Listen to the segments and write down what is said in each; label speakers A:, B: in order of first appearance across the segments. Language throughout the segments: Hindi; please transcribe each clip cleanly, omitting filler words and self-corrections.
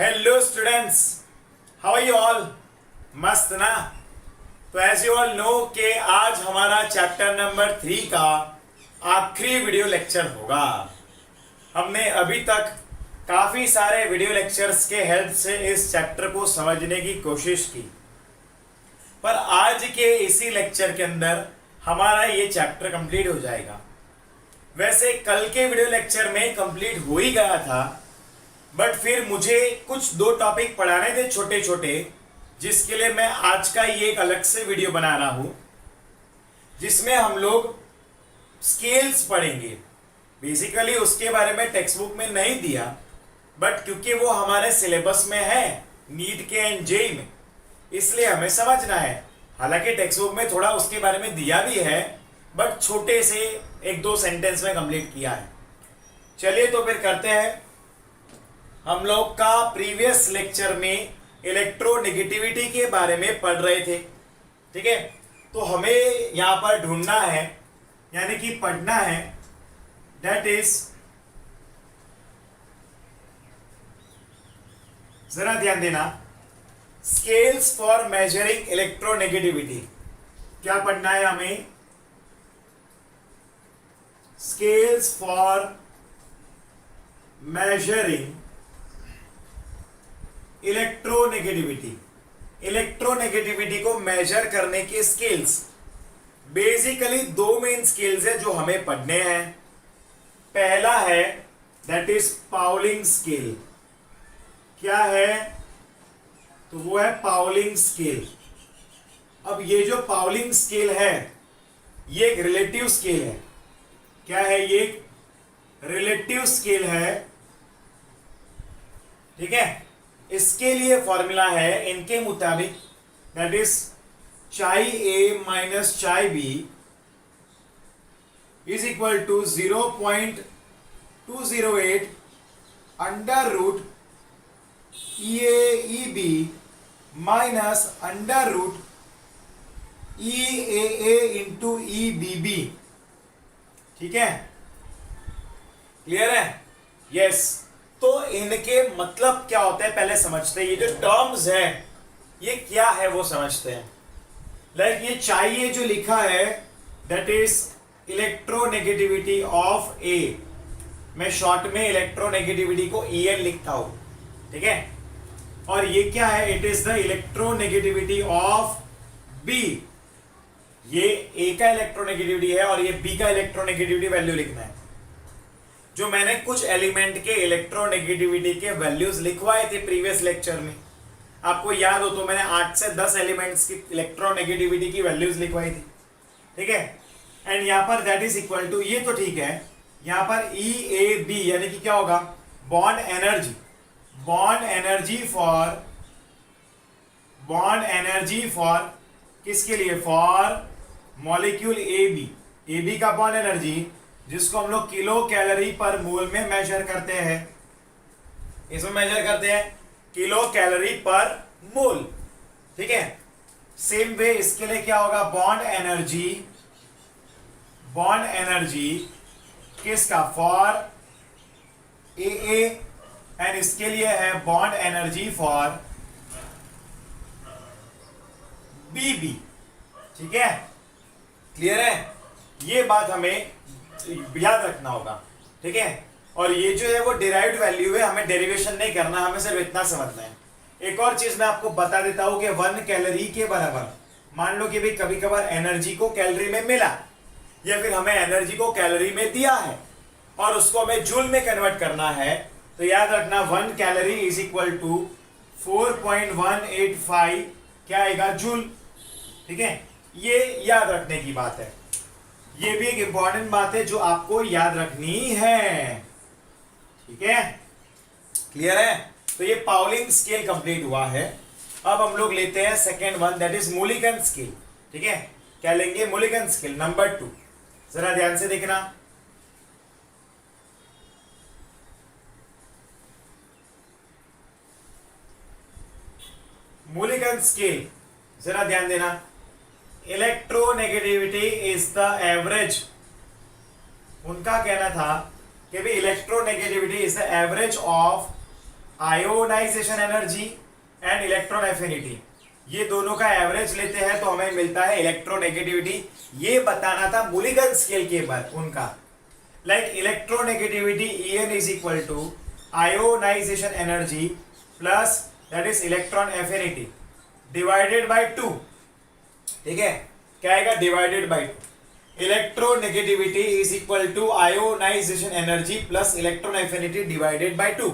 A: Hello students, how are you all? मस्त ना? तो एज यू ऑल नो कि आज हमारा चैप्टर नंबर 3 का आखिरी वीडियो लेक्चर होगा। हमने अभी तक काफ़ी सारे वीडियो लेक्चर्स के हेल्प से इस चैप्टर को समझने की कोशिश की, पर आज के इसी लेक्चर के अंदर हमारा ये चैप्टर कंप्लीट हो जाएगा। वैसे कल के वीडियो लेक्चर में कंप्लीट हो ही गया था, बट फिर मुझे कुछ 2 टॉपिक पढ़ाने थे छोटे छोटे, जिसके लिए मैं आज का ये एक अलग से वीडियो बना रहा हूँ, जिसमें हम लोग स्केल्स पढ़ेंगे। बेसिकली उसके बारे में टेक्स्ट बुक में नहीं दिया, बट क्योंकि वो हमारे सिलेबस में है नीट के एंड जेई में, इसलिए हमें समझना है। हालांकि टेक्स्ट बुक में थोड़ा उसके बारे में दिया भी है, बट छोटे से 1-2 सेंटेंस में कंप्लीट किया है। चलिए तो फिर करते हैं। हम लोग का प्रीवियस लेक्चर में इलेक्ट्रोनेगेटिविटी के बारे में पढ़ रहे थे, ठीक है। तो हमें यहां पर ढूंढना है, यानी कि पढ़ना है, दैट इज, जरा ध्यान देना, स्केल्स फॉर मेजरिंग इलेक्ट्रोनेगेटिविटी। क्या पढ़ना है हमें? Scales for measuring electronegativity. Electronegativity को मेजर करने के स्केल्स, बेसिकली 2 मेन स्केल्स है जो हमें पढ़ने हैं। पहला है दैट इज पाउलिंग स्केल। क्या है? तो वो है पाउलिंग स्केल। अब ये जो पाउलिंग स्केल है ये एक रिलेटिव स्केल है। क्या है? ये एक रिलेटिव स्केल है, ठीक है। इसके लिए फॉर्मूला है इनके मुताबिक, that is chi A minus chi B is equal to 0.208 under root E A E B minus under root E A into E B B, ठीक है। क्लियर है? यस। तो इनके मतलब क्या होते हैं पहले समझते हैं। ये जो टर्म्स है ये क्या है वो समझते हैं। लाइक ये चाहिए जो लिखा है दैट इज इलेक्ट्रोनेगेटिविटी ऑफ ए। मैं शॉर्ट में इलेक्ट्रोनेगेटिविटी को EN लिखता हूं, ठीक है। और ये क्या है? It is the electronegativity of B. ये ए का इलेक्ट्रोनेगेटिविटी है और ये बी का इलेक्ट्रोनेगेटिविटी वैल्यू लिखना है। जो मैंने कुछ एलिमेंट के इलेक्ट्रोनेगेटिविटी के वैल्यूज लिखवाए थे प्रीवियस लेक्चर में, आपको याद हो तो मैंने 8 से 10 एलिमेंट्स की इलेक्ट्रोनेगेटिविटी की वैल्यूज लिखवाई थी, ठीक है। एंड यहां पर दैट इज इक्वल टू, ये तो ठीक है, यहां पर EAB यानी कि क्या होगा? Bond energy. Bond energy for किसके लिए? फॉर मॉलिक्यूल AB का बॉन्ड एनर्जी, जिसको हम लोग किलो कैलोरी पर मोल में मेजर करते हैं। इसमें मेजर करते हैं किलो कैलोरी पर मोल, ठीक है। सेम वे इसके लिए क्या होगा? बॉन्ड एनर्जी किसका? फॉर AA, एंड इसके लिए है बॉन्ड एनर्जी फॉर BB, ठीक है। क्लियर है? ये बात हमें याद रखना होगा, ठीक है। और ये जो है वो डिराइव्ड वैल्यू है, हमें डेरिवेशन नहीं करना, हमें सिर्फ इतना समझना है। एक और चीज मैं आपको बता देता हूं कि 1 कैलोरी के बराबर, मान लो कि भाई कभी कभार एनर्जी को कैलोरी में मिला, या फिर हमें एनर्जी को कैलोरी में दिया है और उसको हमें जूल में कन्वर्ट करना है, तो याद रखना 1 कैलोरी इज इक्वल टू 4.185 क्या आएगा? जूल, ठीक है। ये याद रखने की बात है। ये भी एक इंपॉर्टेंट बात है जो आपको याद रखनी है, ठीक है। क्लियर है? तो ये पाउलिंग स्केल कंप्लीट हुआ है। अब हम लोग लेते हैं second one, that is Mulligan scale, ठीक है। क्या लेंगे? Mulligan scale number 2। जरा ध्यान से देखना। मुलिगन स्केल, जरा ध्यान देना। इलेक्ट्रोनेगेटिविटी इज द एवरेज, उनका कहना था कि भी electronegativity is the average of ionisation energy and electron affinity, ये दोनों का एवरेज लेते हैं तो हमें मिलता है इलेक्ट्रोनेगेटिविटी। ये बताना था मूलिगन स्केल के बाद उनका, like electronegativity En is equal to ionisation energy plus that is electron affinity divided by 2। ठीक है, क्या आएगा? Divided by 2। Electronegativity is equal to ionisation energy plus electron affinity divided by 2।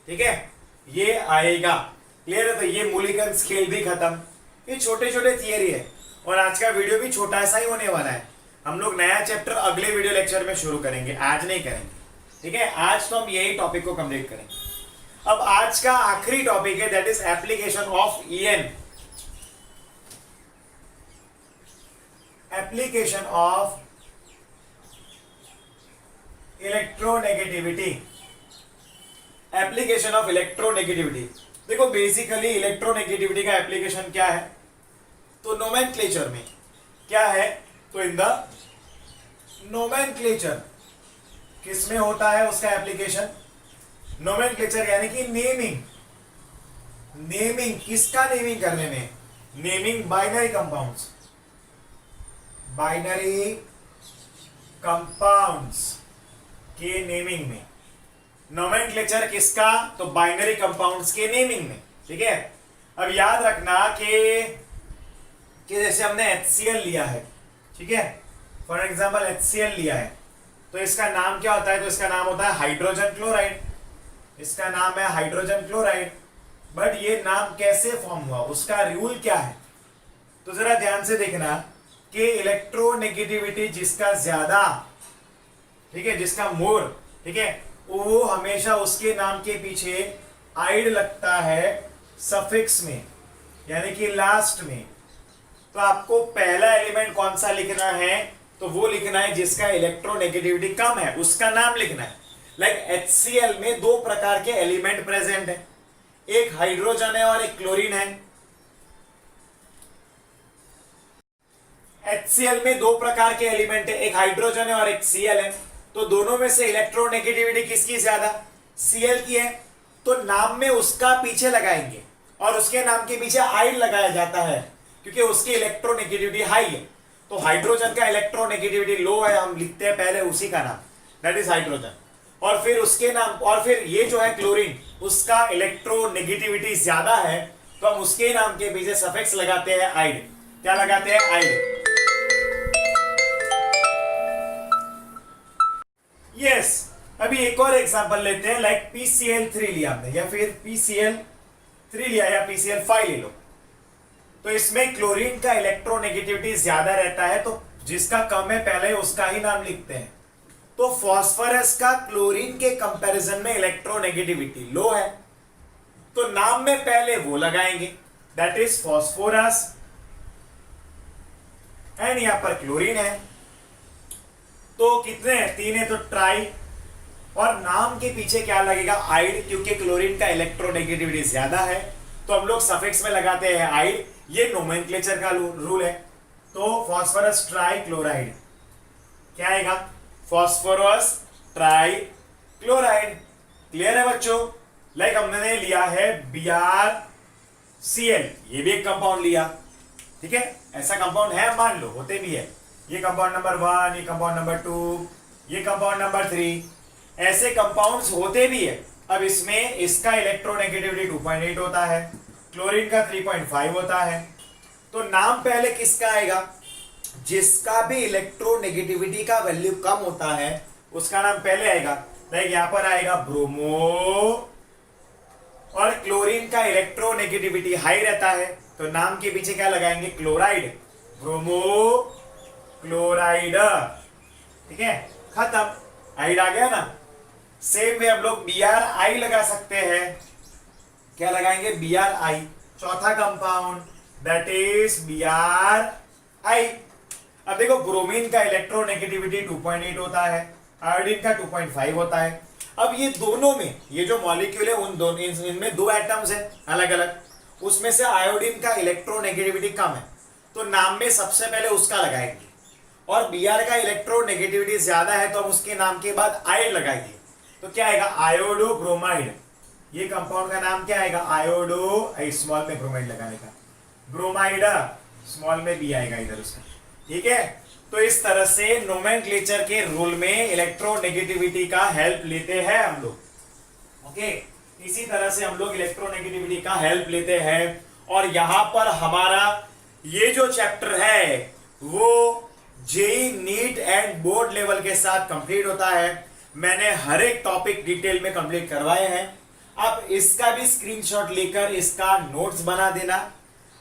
A: ठीक है, ये आएगा। क्लियर है? तो ये मूलिगन स्केल भी खत्म। ये छोटे छोटे थियरी है और आज का वीडियो भी छोटा सा ही होने वाला है। हम लोग नया चैप्टर अगले वीडियो लेक्चर में शुरू करेंगे, आज नहीं करेंगे। ठीक है, आज तो हम यही टॉपिक को कंप्लीट करेंगे। अब आज का आखिरी टॉपिक है that is application of En। Application of electronegativity. Application of electronegativity, देखो बेसिकली इलेक्ट्रोनेगेटिविटी का एप्लीकेशन क्या है? तो नोमेनक्लेचर में क्या है? तो इन द नोमेनक्लेचर किस में होता है उसका एप्लीकेशन? नोमेनक्लेचर यानी कि नेमिंग। नेमिंग किसका नेमिंग करने में? Naming binary compounds. Binary compounds के नेमिंग में। नोमेनक्लेचर किसका? तो बाइनरी कंपाउंड्स के नेमिंग में। ठीक है, अब याद रखना कि जैसे हमने HCl लिया है, ठीक है, फॉर एग्जांपल HCl लिया है, तो इसका नाम क्या होता है? तो इसका नाम होता है हाइड्रोजन क्लोराइड। इसका नाम है हाइड्रोजन क्लोराइड। बट ये नाम कैसे फॉर्म हुआ, उसका रूल क्या है? तो जरा ध्यान से देखना कि इलेक्ट्रोनेगेटिविटी जिसका ज्यादा, ठीक है, जिसका मोर, ठीक है, वो हमेशा उसके नाम के पीछे आइड लगता है सफिक्स में, यानी कि लास्ट में। तो आपको पहला एलिमेंट कौन सा लिखना है? तो वो लिखना है जिसका इलेक्ट्रोनेगेटिविटी कम है, उसका नाम लिखना है। लाइक HCl में दो प्रकार के एलिमेंट प्रेजेंट है, एक हाइड्रोजन है और एक क्लोरीन है। HCl में दो प्रकार के एलिमेंट है, एक हाइड्रोजन है और एक Cl है। तो दोनों में से इलेक्ट्रोनेगेटिविटी किसकी ज्यादा? Cl की है। तो नाम में उसका पीछे लगाएंगे और उसके नाम के पीछे आइड लगाया जाता है क्योंकि उसकी इलेक्ट्रोनेगेटिविटी हाई है। तो हाइड्रोजन का इलेक्ट्रोनेगेटिविटी लो है, हम लिखते हैं पहले उसी का नाम, दैट इज हाइड्रोजन। और फिर उसके नाम, और फिर ये जो है क्लोरीन, उसका इलेक्ट्रोनेगेटिविटी ज्यादा है, तो हम उसके नाम के पीछे सफिक्स लगाते हैं आइड। क्या लगाते हैं? आइड। यस, अभी एक और एग्जांपल लेते हैं, लाइक PCl3 लिया हमने, या फिर PCl3 लिया या PCl5 ले लो। तो इसमें क्लोरीन का इलेक्ट्रोनेगेटिविटी ज्यादा रहता है, तो जिसका कम है पहले उसका ही नाम लिखते हैं। तो फास्फोरस का क्लोरीन के कंपैरिजन में इलेक्ट्रोनेगेटिविटी लो है, तो नाम में पहले वो लगाएंगे, दैट इज फास्फोरस। एंड यहां पर क्लोरीन है, तो कितने हैं? 3 है, तो ट्राई। और नाम के पीछे क्या लगेगा? आइड, क्योंकि क्लोरीन का इलेक्ट्रोनेगेटिविटी ज्यादा है, तो हम लोग सफिक्स में लगाते हैं आइड। ये नोमेनक्लेचर का रूल है। तो फास्फोरस ट्राई क्लोराइड क्या आएगा? Phosphorus try chloride. क्लियर है बच्चों? लाइक हमने लिया है BrCl, ये भी एक कंपाउंड लिया, ठीक है, ऐसा कंपाउंड है, मान लो, होते भी है। ये कंपाउंड नंबर 1, ये कंपाउंड नंबर 2, ये कंपाउंड नंबर 3, ऐसे कंपाउंड्स होते भी है। अब इसमें इसका इलेक्ट्रोनेगेटिविटी 2.8 होता है, क्लोरीन का 3.5 होता है। तो नाम पहले किसका आएगा? जिसका भी इलेक्ट्रोनेगेटिविटी का वैल्यू कम होता है उसका नाम पहले आएगा। लाइक यहां पर आएगा ब्रोमो, और क्लोरीन का इलेक्ट्रोनेगेटिविटी हाई रहता है, तो नाम के पीछे क्या लगाएंगे? Chloride, bromo chloride. ठीक है, खत्म, आइड आ गया ना। सेम वे हम लोग BrI लगा सकते हैं। क्या लगाएंगे? BrI, चौथा कंपाउंड, दैट इज BrI। अब देखो ब्रोमीन का इलेक्ट्रोनेगेटिविटी 2.8 होता है, आयोडीन का 2.5 होता है। अब ये दोनों में, ये जो मॉलिक्यूल है उन दोनों, इनमें दो एटम्स है अलग अलग, उसमें से आयोडीन का इलेक्ट्रोनेगेटिविटी कम है, तो नाम में सबसे पहले उसका लगाएंगे। और Br का इलेक्ट्रोनेगेटिविटी ज्यादा है, तो हम उसके नाम के बाद आइड लगाएंगे। तो क्या आएगा? Iodo bromide. ये कंपाउंड का नाम क्या आएगा, आयोडो, स्मॉल में ब्रोमाइड लगाने का, ब्रोमाइड, स्मॉल में बी आएगा इधर उसका, ठीक है। तो इस तरह से नोमेनक्लेचर के रूल में इलेक्ट्रोनेगेटिविटी का हेल्प लेते हैं हम लोग, ओके। इसी तरह से हम लोग इलेक्ट्रोनेगेटिविटी का हेल्प लेते हैं। और यहां पर हमारा ये जो चैप्टर है वो JEE NEET and board level के साथ कंप्लीट होता है। मैंने हर एक टॉपिक डिटेल में कंप्लीट करवाए हैं। अब इसका भी स्क्रीनशॉट लेकर इसका नोट्स बना देना।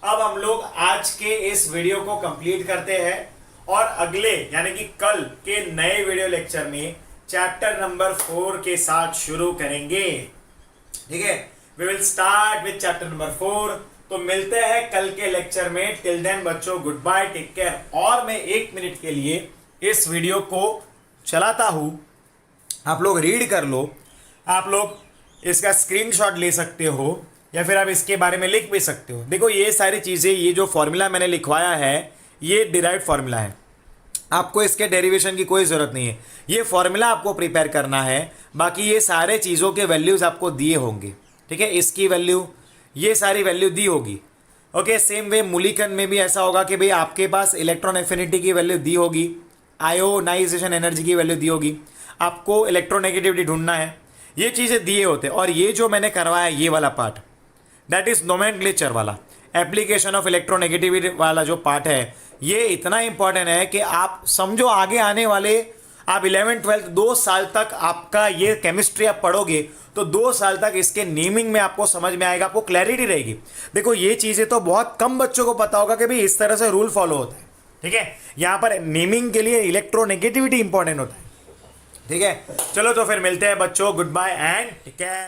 A: अब हम लोग आज के इस वीडियो को कंप्लीट करते हैं और अगले यानी कि कल के नए वीडियो लेक्चर में चैप्टर नंबर 4 के साथ शुरू करेंगे, ठीक है। We will start with chapter number 4। तो मिलते हैं कल के लेक्चर में। टिल देन बच्चों, गुड बाय, टेक केयर। और मैं 1 मिनट के लिए इस वीडियो को चलाता हूं, आप लोग रीड कर लो। आप लोग इसका स्क्रीनशॉट ले सकते हो या फिर आप इसके बारे में लिख भी सकते हो। देखो ये सारी चीज़ें, ये जो फॉर्मूला मैंने लिखवाया है ये डिराइव्ड फॉर्मूला है, आपको इसके डेरिवेशन की कोई ज़रूरत नहीं है। ये फॉर्मूला आपको प्रिपेयर करना है, बाकी ये सारे चीज़ों के वैल्यूज़ आपको दिए होंगे, ठीक है। इसकी वैल्यू, ये सारी वैल्यू दी होगी, ओके। सेम वे मूल्यांकन में भी ऐसा होगा कि भाई आपके पास इलेक्ट्रॉन एफिनिटी की वैल्यू दी होगी, आयोनाइजेशन एनर्जी की वैल्यू दी होगी, आपको इलेक्ट्रोनेगेटिविटी ढूंढना है, ये चीज़ें दिए होते हैं। और ये जो मैंने करवाया ये वाला पार्ट, दैट इज़ नोमेनक्लेचर वाला, एप्लीकेशन ऑफ इलेक्ट्रोनेगेटिविटी वाला जो पार्ट है, ये इतना इंपॉर्टेंट है कि आप समझो आगे आने वाले आप 11th 12th 2 साल तक आपका ये केमिस्ट्री आप पढ़ोगे तो 2 साल तक इसके नेमिंग में आपको समझ में आएगा, आपको क्लैरिटी रहेगी। देखो ये चीज़ें तो बहुत कम बच्चों को पता होगा कि भाई इस तरह से रूल फॉलो होता है, ठीक है। यहाँ पर नेमिंग के लिए इलेक्ट्रोनेगेटिविटी इंपॉर्टेंट होता है, ठीक है। चलो तो फिर मिलते हैं बच्चों, good bye and take care.